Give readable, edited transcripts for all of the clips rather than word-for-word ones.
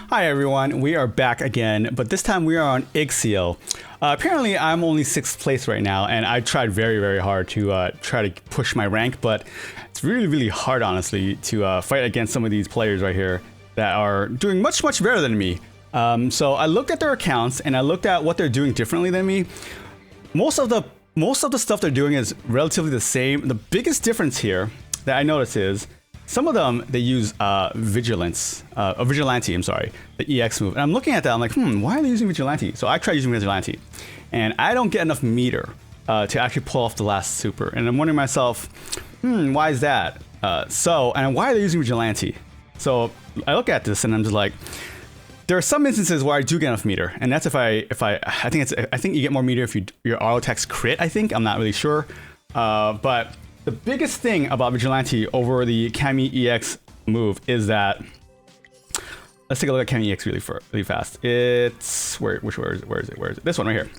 Hi everyone, we are back again, but this time we are on Igseil. Apparently I'm only 6th place right now, and I tried very hard to try to push my rank, but it's really hard honestly to fight against some of these players right here that are doing much better than me. So I looked at their accounts and I looked at what they're doing differently than me. Most of the stuff they're doing is relatively the same. The biggest difference here that I notice is some of them, they use Vigilante, I'm sorry, the EX move. And I'm looking at that, I'm like, why are they using Vigilante? So I tried using Vigilante, and I don't get enough meter to actually pull off the last super. And I'm wondering myself, why is that? And why are they using Vigilante? So I look at this and I'm just like, there are some instances where I do get enough meter, and that's I think you get more meter if your auto attacks crit, I think. I'm not really sure. But the biggest thing about Vigilante over the Cami EX move is that, let's take a look at Cami EX really fast. It's where is it? This one right here.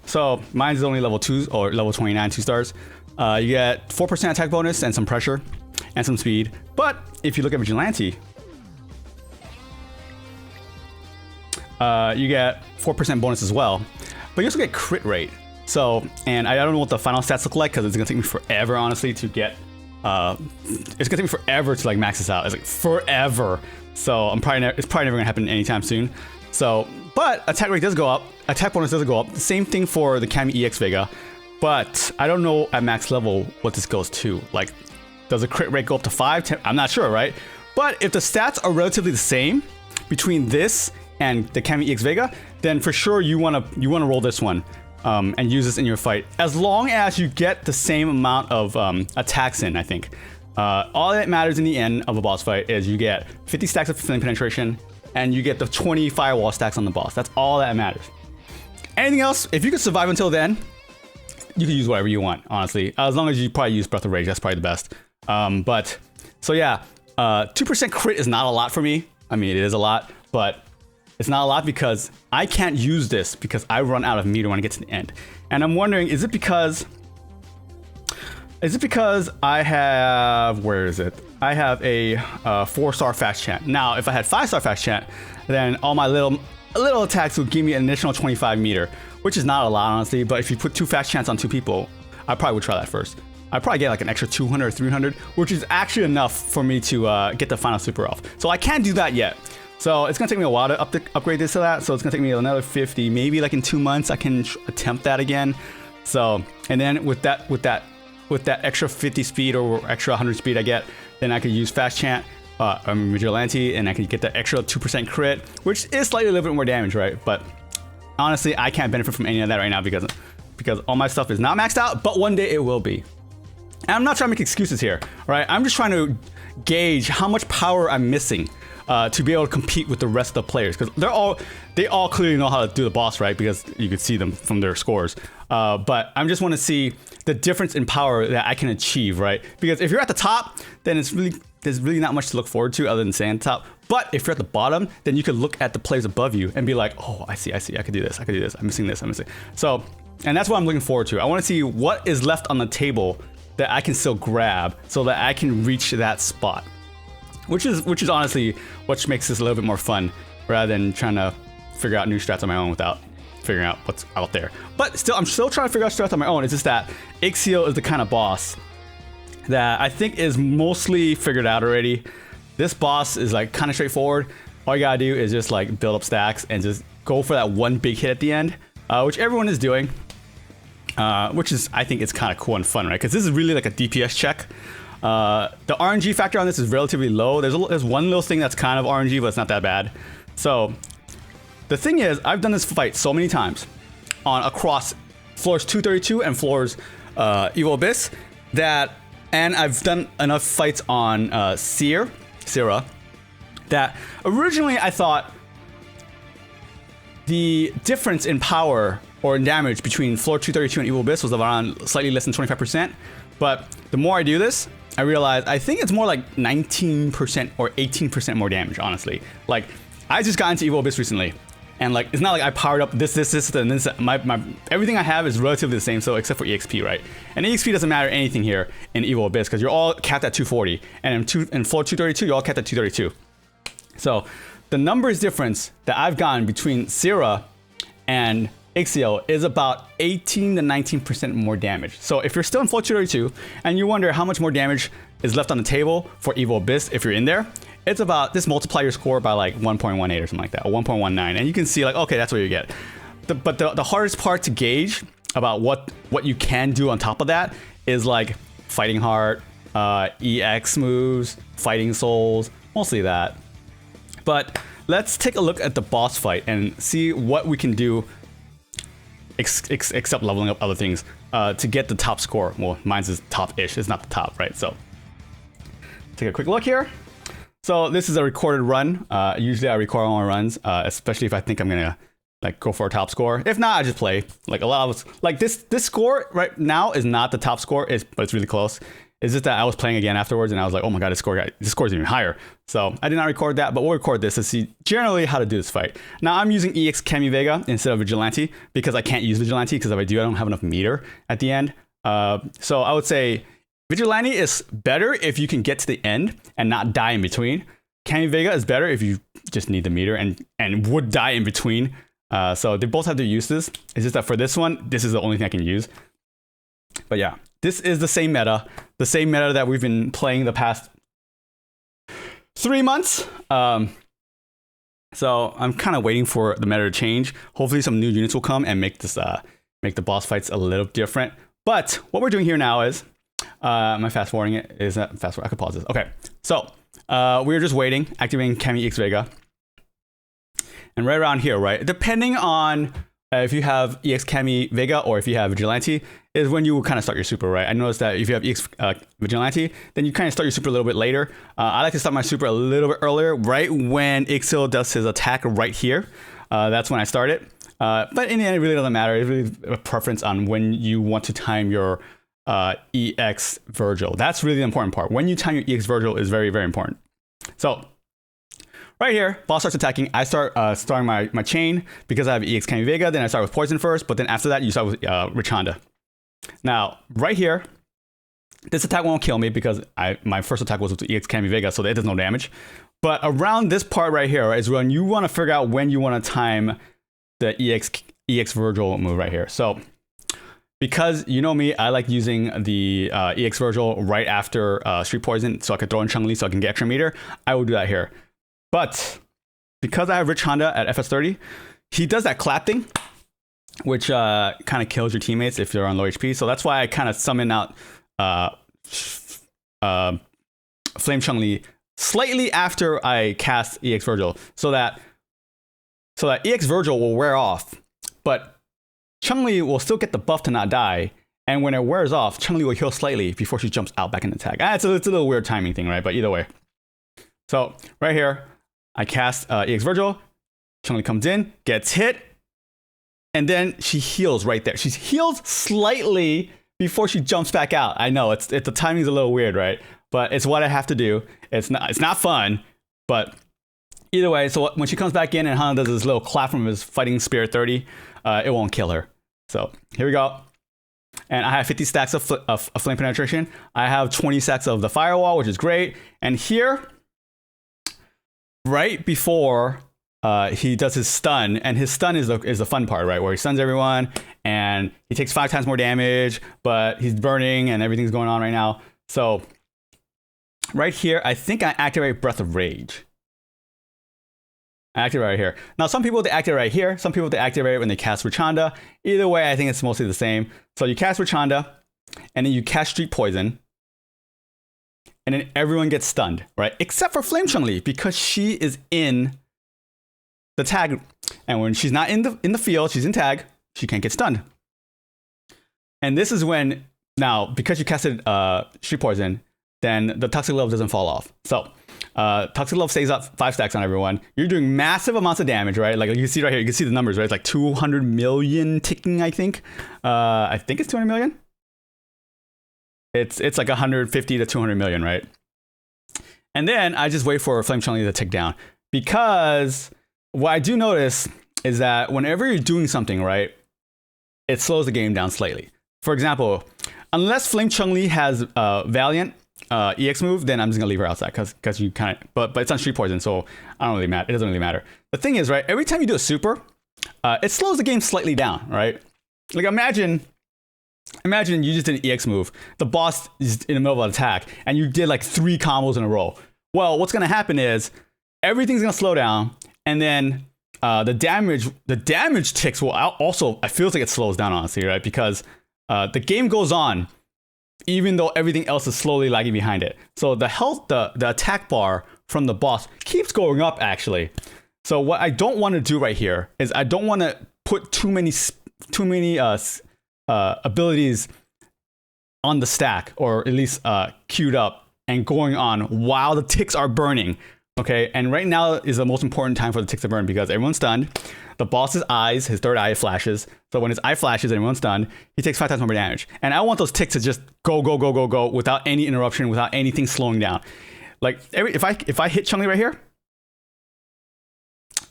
So mine is only level 2 or level 29 2-stars. You get 4% attack bonus and some pressure and some speed. But if you look at Vigilante, you get 4% bonus as well, but you also get crit rate. So, and I don't know what the final stats look like because it's gonna take me forever, honestly, to get. It's gonna take me forever to like max this out. It's like forever. So it's probably never gonna happen anytime soon. So, but attack rate does go up. Attack bonus does go up. Same thing for the Cami EX Vega, but I don't know at max level what this goes to. Like, does the crit rate go up to 5, 10? I'm not sure, right? But if the stats are relatively the same between this and the Cami EX Vega, then for sure you wanna roll this one. And use this in your fight, as long as you get the same amount of attacks in, I think. All that matters in the end of a boss fight is you get 50 stacks of flame penetration, and you get the 20 firewall stacks on the boss. That's all that matters. Anything else, if you could survive until then, you can use whatever you want, honestly. As long as you probably use Breath of Rage, that's probably the best. So yeah, 2% crit is not a lot for me. I mean, it is a lot, but it's not a lot because I can't use this because I run out of meter when I get to the end. And I'm wondering, is it because I have, where is it? I have a 4-star fast chant. Now, if I had 5-star fast chant, then all my little attacks would give me an additional 25 meter, which is not a lot, honestly. But if you put 2 fast chants on 2 people, I probably would try that first. I'd probably get like an extra 200 or 300, which is actually enough for me to get the final super off. So I can't do that yet. So it's gonna take me a while to upgrade this to that. So it's gonna take me another 50, maybe like in 2 months I can attempt that again. So, and then with that extra 50 speed or extra 100 speed I get, then I could use fast chant, Vigilante, and I could get that extra 2% crit, which is slightly a little bit more damage, right? But honestly, I can't benefit from any of that right now because all my stuff is not maxed out, but one day it will be. And I'm not trying to make excuses here, right? I'm just trying to gauge how much power I'm missing to be able to compete with the rest of the players, because they all clearly know how to do the boss, right? Because you could see them from their scores. But I just want to see the difference in power that I can achieve, right? Because if you're at the top, then there's really not much to look forward to other than staying at the top. But if you're at the bottom, then you could look at the players above you and be like, oh, I see, I could do this, I'm missing this, I'm missing. So, and that's what I'm looking forward to. I want to see what is left on the table that I can still grab so that I can reach that spot. Which is honestly what makes this a little bit more fun, rather than trying to figure out new strats on my own without figuring out what's out there. But still, I'm still trying to figure out strats on my own. It's just that Igseil is the kind of boss that I think is mostly figured out already. This boss is like kind of straightforward. All you gotta do is just like build up stacks and just go for that one big hit at the end, which everyone is doing. Which is, I think it's kind of cool and fun, right? Because this is really like a DPS check. The RNG factor on this is relatively low. There's one little thing that's kind of RNG, but it's not that bad. So the thing is, I've done this fight so many times across floors 232 and floors Evil Abyss and I've done enough fights on Sierra, that originally I thought the difference in power or in damage between floor 232 and Evil Abyss was around slightly less than 25%. But the more I do this, I realize I think it's more like 19% or 18% more damage, honestly. Like, I just got into Evil Abyss recently, and like, it's not like I powered up this, and this. Everything I have is relatively the same, so except for EXP, right? And EXP doesn't matter anything here in Evil Abyss, because you're all capped at 240, and in floor 232, you're all capped at 232. So the numbers difference that I've gotten between Syrah and Igseil is about 18 to 19% more damage. So if you're still in Float 2 and you wonder how much more damage is left on the table for Evil Abyss if you're in there, it's about, this multiply your score by like 1.18 or something like that, or 1.19, and you can see like, okay, that's what you get. But the hardest part to gauge about what you can do on top of that is like Fighting Heart, EX moves, Fighting Souls, mostly that. But let's take a look at the boss fight and see what we can do except leveling up other things to get the top score. Well, mine's is top-ish, it's not the top, right? So take a quick look here. So this is a recorded run. Usually I record all my runs, especially if I think I'm gonna like go for a top score. If not, I just play. Like a lot of us, like this score right now is not the top score, but it's really close. It's just that I was playing again afterwards and I was like, oh my god, this score is even higher. So I did not record that, but we'll record this to see generally how to do this fight. Now I'm using EX Cammy Vega instead of Vigilante because I can't use Vigilante because if I do, I don't have enough meter at the end. So I would say Vigilante is better if you can get to the end and not die in between. Cammy Vega is better if you just need the meter and would die in between. So they both have their uses. It's just that for this one, this is the only thing I can use. But yeah, this is the same meta that we've been playing the past 3 months. So I'm kind of waiting for the meta to change. Hopefully some new units will come and make this make the boss fights a little different. But what we're doing here now is, am I fast forwarding it? Is that fast forward? I could pause this. Okay, so we're just waiting, activating Cammy X Vega. And right around here, right, depending on if you have EX Cammy Vega or if you have Vigilante, is when you will kind of start your super, right? I noticed that if you have EX Vigilante, then you kind of start your super a little bit later. I like to start my super a little bit earlier, right when Igseil does his attack right here. That's when I start it. But in the end, it really doesn't matter. It's really a preference on when you want to time your EX Virgil. That's really the important part. When you time your EX Virgil is very, very important. So right here, boss starts attacking. I start starting my chain because I have EX Cammy Vega. Then I start with Poison first, but then after that, you start with Rich Honda. Now, right here, this attack won't kill me because my first attack was with the EX Cammy Vega, so it does no damage. But around this part right here, right, is when you want to figure out when you want to time the EX Virgil move right here. So because you know me, I like using the EX Virgil right after Street Poison so I can throw in Chun-Li so I can get extra meter. I will do that here. But because I have Rich Honda at FS30, he does that clap thing, which kind of kills your teammates if they're on low HP. So that's why I kind of summon out Flame Chun-Li slightly after I cast EX Virgil, so that EX Virgil will wear off, but Chun-Li will still get the buff to not die. And when it wears off, Chun-Li will heal slightly before she jumps out back in the attack. It's a little weird timing thing, right? But either way. So right here, I cast EX Virgil, Chun-Li comes in, gets hit, and then she heals right there. She heals slightly before she jumps back out. I know the timing's a little weird, right? But it's what I have to do. It's not fun, but either way. So when she comes back in and Honda does this little clap from his Fighting Spirit 30, it won't kill her. So here we go. And I have 50 stacks of Flame Penetration. I have 20 stacks of the Firewall, which is great. And here, right before he does his stun, and his stun is the fun part, right? Where he stuns everyone, and he takes 5 times more damage, but he's burning, and everything's going on right now. So right here, I think I activate Breath of Rage. I activate right here. Now, some people, they activate right here. Some people, they activate when they cast Rich Honda. Either way, I think it's mostly the same. So you cast Rich Honda, and then you cast Street Poison, and then everyone gets stunned, right? Except for Flame Chun-Li, because she is in the tag. And when she's not in the field, she's in tag, she can't get stunned. And this is when, now, because you casted Street Poison, then the Toxic Love doesn't fall off. So Toxic Love stays up 5 stacks on everyone. You're doing massive amounts of damage, right? Like you can see right here, you can see the numbers, right? It's like 200 million ticking, I think. I think it's 200 million. It's like 150 to 200 million, right? And then I just wait for Flame Chun-Li to tick down. Because what I do notice is that whenever you're doing something, right, it slows the game down slightly. For example, unless Flame Chun-Li has Valiant, EX move, then I'm just gonna leave her outside because you kind of, but it's on street poison, so I don't really matter. It doesn't really matter. The thing is, right? Every time you do a super, it slows the game slightly down, right? Like imagine you just did an EX move. The boss is in the middle of an attack, and you did like 3 combos in a row. Well, what's gonna happen is everything's gonna slow down, and then the damage ticks will also. It feels like it slows down honestly, right? Because the game goes on, even though everything else is slowly lagging behind it. So the health, the attack bar from the boss keeps going up actually. So what I don't want to do right here is I don't want to put too many abilities on the stack, or at least queued up and going on while the ticks are burning. Okay, and right now is the most important time for the ticks to burn because everyone's stunned. The boss's eyes, his third eye flashes. So when his eye flashes and everyone's stunned, he takes 5 times more damage. And I want those ticks to just go without any interruption, without anything slowing down. Like if I hit Chun-Li right here,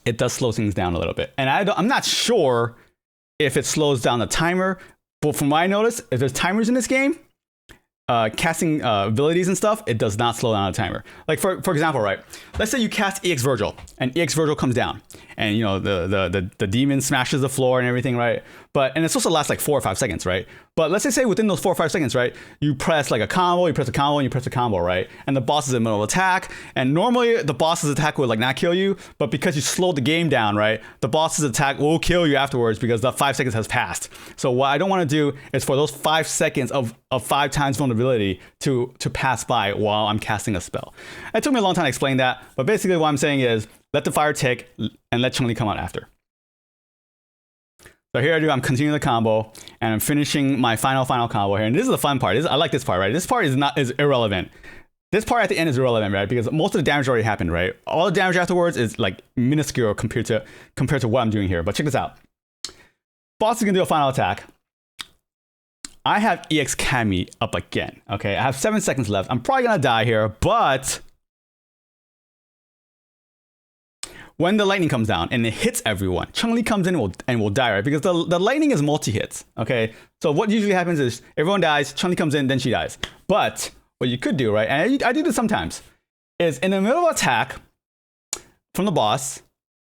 it does slow things down a little bit. And I'm not sure if it slows down the timer, but from what I noticed, if there's timers in this game, casting abilities and stuff, it does not slow down the timer. Like for example, right? Let's say you cast EX Virgil, and EX Virgil comes down, and you know the demon smashes the floor and everything, right? And it's supposed to last like 4 or 5 seconds, right? But let's say within those 4 or 5 seconds, right? You press like a combo, you press a combo, and you press a combo, right? And the boss is in the middle of attack, and normally the boss's attack would like not kill you, but because you slowed the game down, right? The boss's attack will kill you afterwards because the 5 seconds has passed. So what I don't want to do is for those 5 seconds of 5 times vulnerability to pass by while I'm casting a spell. It took me a long time to explain that, but basically what I'm saying is let the fire tick and let Chun-Li come out after. So here I'm continuing the combo, and I'm finishing my final combo here. And this is the fun part. I like this part, right? This part is irrelevant. This part at the end is irrelevant, right? Because most of the damage already happened, right? All the damage afterwards is like minuscule compared to what I'm doing here. But check this out. Boss is gonna do a final attack. I have EX Kami up again. Okay, I have 7 seconds left. I'm probably gonna die here, but when the lightning comes down and it hits everyone, Chun-Li comes in and will die, right? Because the lightning is multi-hits, okay? So what usually happens is everyone dies, Chun-Li comes in, then she dies. But what you could do, right, and I do this sometimes, is in the middle of attack from the boss,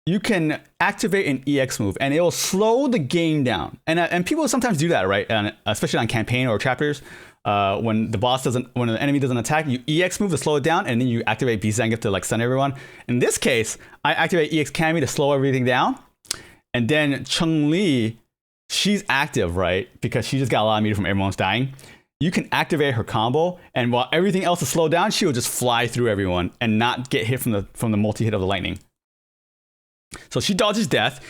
you can activate an EX move and it will slow the game down. And people sometimes do that, right? And especially on campaign or chapters. When the enemy doesn't attack, you EX move to slow it down, and then you activate Beast Zangief to like stun everyone. In this case, I activate EX Kami to slow everything down, and then Chun-Li, she's active, right? Because she just got a lot of meter from everyone's dying. You can activate her combo, and while everything else is slowed down, she will just fly through everyone and not get hit from the multi-hit of the lightning. So she dodges death,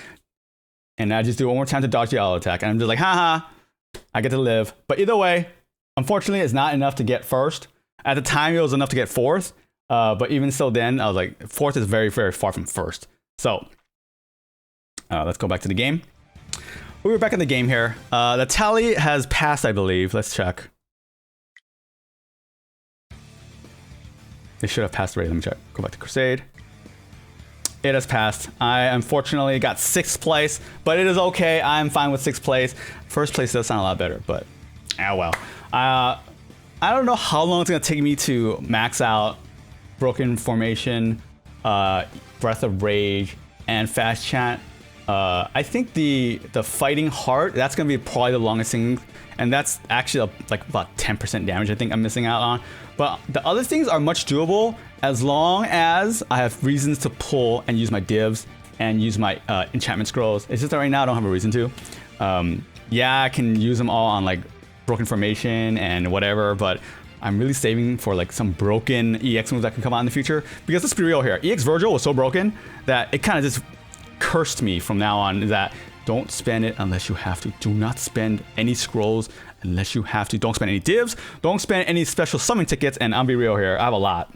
and I just do it one more time to dodge the auto attack, and I'm just like, haha, I get to live. But either way, unfortunately, it's not enough to get first. At the time, it was enough to get fourth. But even so then, I was like, fourth is very, very far from first. So let's go back to the game. We were back in the game here. The tally has passed, I believe. Let's check. They should have passed already. Let me check. Go back to Crusade. It has passed. I unfortunately got 6th place, but it is okay. I'm fine with 6th place. First place does sound a lot better, but well. I don't know how long it's gonna take me to max out Broken Formation, Breath of Rage, and Fast Chant. I think the Fighting Heart, that's gonna be probably the longest thing, and that's actually like about 10% damage I think I'm missing out on. But the other things are much doable as long as I have reasons to pull and use my divs and use my enchantment scrolls. It's just that right now I don't have a reason to. Yeah, I can use them all on like Broken Formation and whatever, but I'm really saving for like some broken EX moves that can come out in the future. Because let's be real here, EX Virgil was so broken that it kind of just cursed me from now on that don't spend it unless you have to. Do not spend any scrolls unless you have to. Don't spend any divs. Don't spend any special summon tickets. And I'll be real here, I have a lot.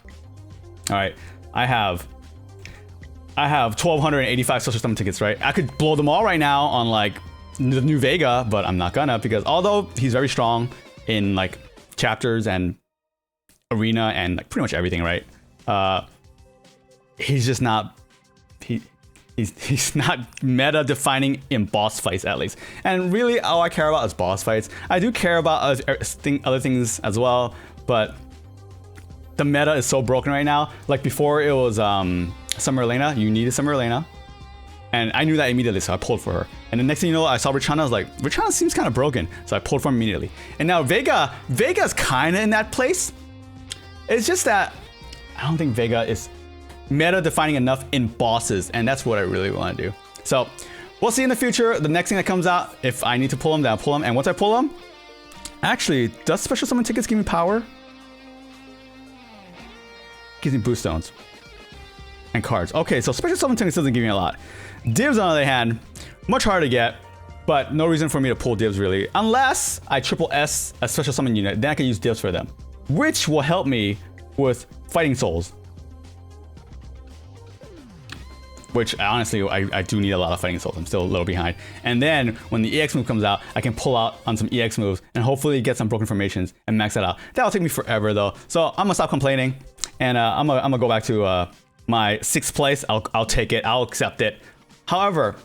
All right, I have 1,285 special summon tickets, right? I could blow them all right now on like the new Vega, but I'm not gonna, because although he's very strong in like chapters and arena and like pretty much everything, right? He's just not he's not meta defining in boss fights, at least. And really all I care about is boss fights. I do care about other things as well, but the meta is so broken right now. Like before it was Summer Elena, you needed Summer Elena. And I knew that immediately, so I pulled for her. And the next thing you know, I saw Richana, I was like, Richana seems kind of broken. So I pulled for him immediately. And now Vega's kind of in that place. It's just that I don't think Vega is meta defining enough in bosses. And that's what I really want to do. So we'll see in the future. The next thing that comes out, if I need to pull him, then I'll pull him. And once I pull him, actually, does special summon tickets give me power? Gives me boost stones and cards. Okay, so special summon tickets doesn't give me a lot. Divs, on the other hand, much harder to get, but no reason for me to pull divs really, unless I triple S a special summon unit. Then I can use divs for them, which will help me with fighting souls. Which honestly, I do need a lot of fighting souls. I'm still a little behind. And then when the EX move comes out, I can pull out on some EX moves and hopefully get some broken formations and max that out. That'll take me forever though. So I'm gonna stop complaining and I'm gonna go back to my 6th place. I'll take it. I'll accept it. However,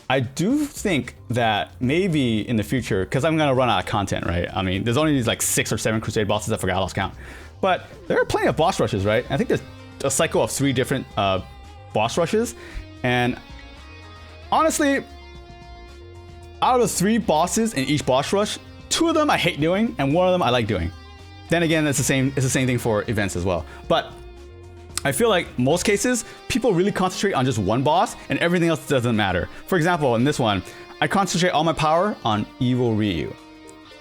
I do think that maybe in the future, because I'm gonna run out of content, right? I mean, there's only these like 6 or 7 Crusade bosses. I forgot, I lost count. But there are plenty of boss rushes, right? I think there's a cycle of 3 different boss rushes. And honestly, out of the 3 bosses in each boss rush, 2 of them I hate doing, and 1 of them I like doing. Then again, it's the same thing for events as well. But I feel like most cases, people really concentrate on just one boss and everything else doesn't matter. For example, in this one, I concentrate all my power on Evil Ryu.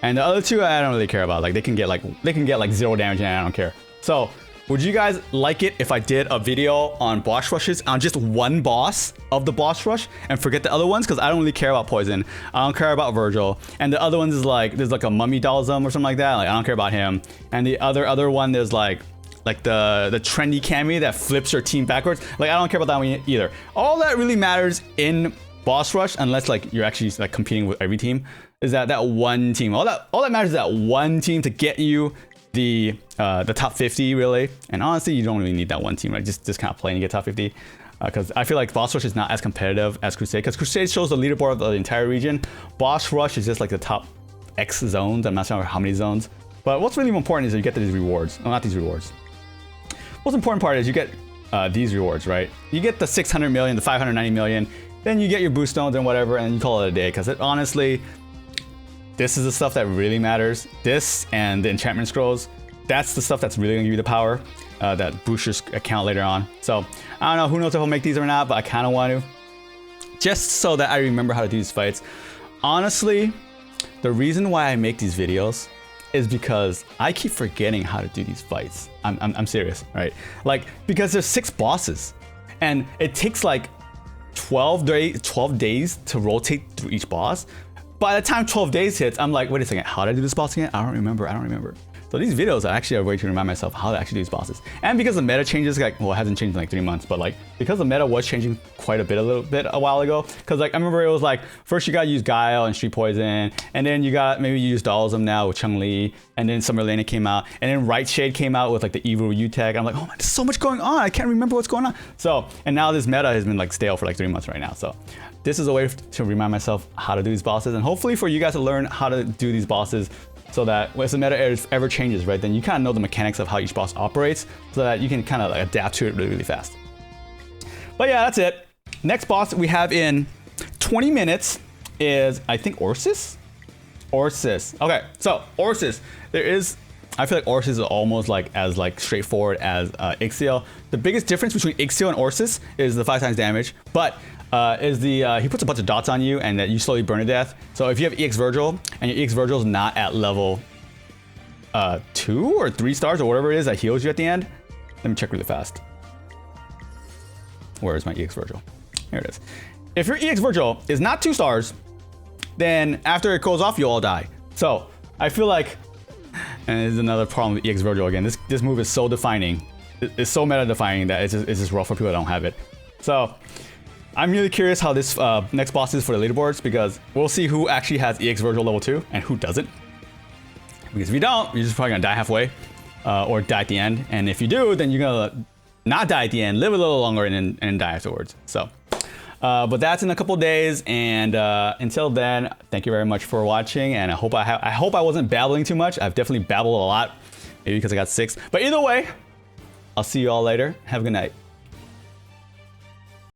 And the other 2 I don't really care about. Like they can get like 0 damage and I don't care. So would you guys like it if I did a video on boss rushes on just one boss of the boss rush and forget the other ones? Because I don't really care about Poison. I don't care about Virgil. And the other ones is like, there's like a Mummy Dalsum or something like that. Like I don't care about him. And the other one, there's like the trendy Cammy that flips your team backwards. Like I don't care about that one either. All that really matters in boss rush, unless like you're actually like competing with every team, is that one team. All that matters is that one team to get you the top 50 really. And honestly, you don't really need that one team, right? Just kind of playing to get top 50. Because I feel like boss rush is not as competitive as Crusade. Because Crusade shows the leaderboard of the entire region. Boss rush is just like the top X zones. I'm not sure how many zones. But what's really important is that you get these rewards. No, not these rewards. Most important part is you get these rewards, right? You get the 600 million, the 590 million, then you get your boost stones and whatever, and you call it a day. Because honestly, this is the stuff that really matters. This and the enchantment scrolls, that's the stuff that's really gonna give you the power that boosts your account later on. So I don't know, who knows if I'll make these or not, but I kind of want to. Just so that I remember how to do these fights. Honestly, the reason why I make these videos is because I keep forgetting how to do these fights. I'm serious, right? Like, because there's 6 bosses and it takes like 12 days to rotate through each boss. By the time 12 days hits, I'm like, wait a second, how did I do this boss again? I don't remember. So these videos are actually a way to remind myself how to actually do these bosses. And because the meta changes, like, well, it hasn't changed in like 3 months, but like, because the meta was changing quite a little bit a while ago. Cause like, I remember it was like, first you gotta use Guile and Street Poison, and then maybe you use Dalsum now with Chun-Li, and then Summer Elena came out, and then Right Shade came out with like the Evil Ryu tag. I'm like, oh man, there's so much going on. I can't remember what's going on. So, and now this meta has been like stale for like 3 months right now. So this is a way to remind myself how to do these bosses, and hopefully for you guys to learn how to do these bosses, so that as the meta ever changes, right, then you kind of know the mechanics of how each boss operates, so that you can kind of like adapt to it really fast. But yeah, that's it. Next boss we have in 20 minutes is, I think, Orsis? Orsis. Okay, so Orsis. I feel like Orsis is almost like as straightforward as Igseil. The biggest difference between Igseil and Orsis is the 5 times damage, but he puts a bunch of dots on you and that you slowly burn to death. So if you have EX Virgil and your EX Virgil is not at level 2 or 3 stars or whatever it is that heals you at the end, let me check really fast. Where is my EX Virgil? Here it is. If your EX Virgil is not 2 stars, then after it goes off, you'll all die. So I feel like, and this is another problem with EX Virgil again, this move is so defining. It's so meta defining that it's just rough for people that don't have it. So I'm really curious how this next boss is for the leaderboards, because we'll see who actually has EX Virgil level 2 and who doesn't. Because if you don't, you're just probably gonna die halfway or die at the end. And if you do, then you're gonna not die at the end, live a little longer, and die afterwards. So, but that's in a couple days. And until then, thank you very much for watching. And I hope I wasn't babbling too much. I've definitely babbled a lot, maybe because I got 6. But either way, I'll see you all later. Have a good night.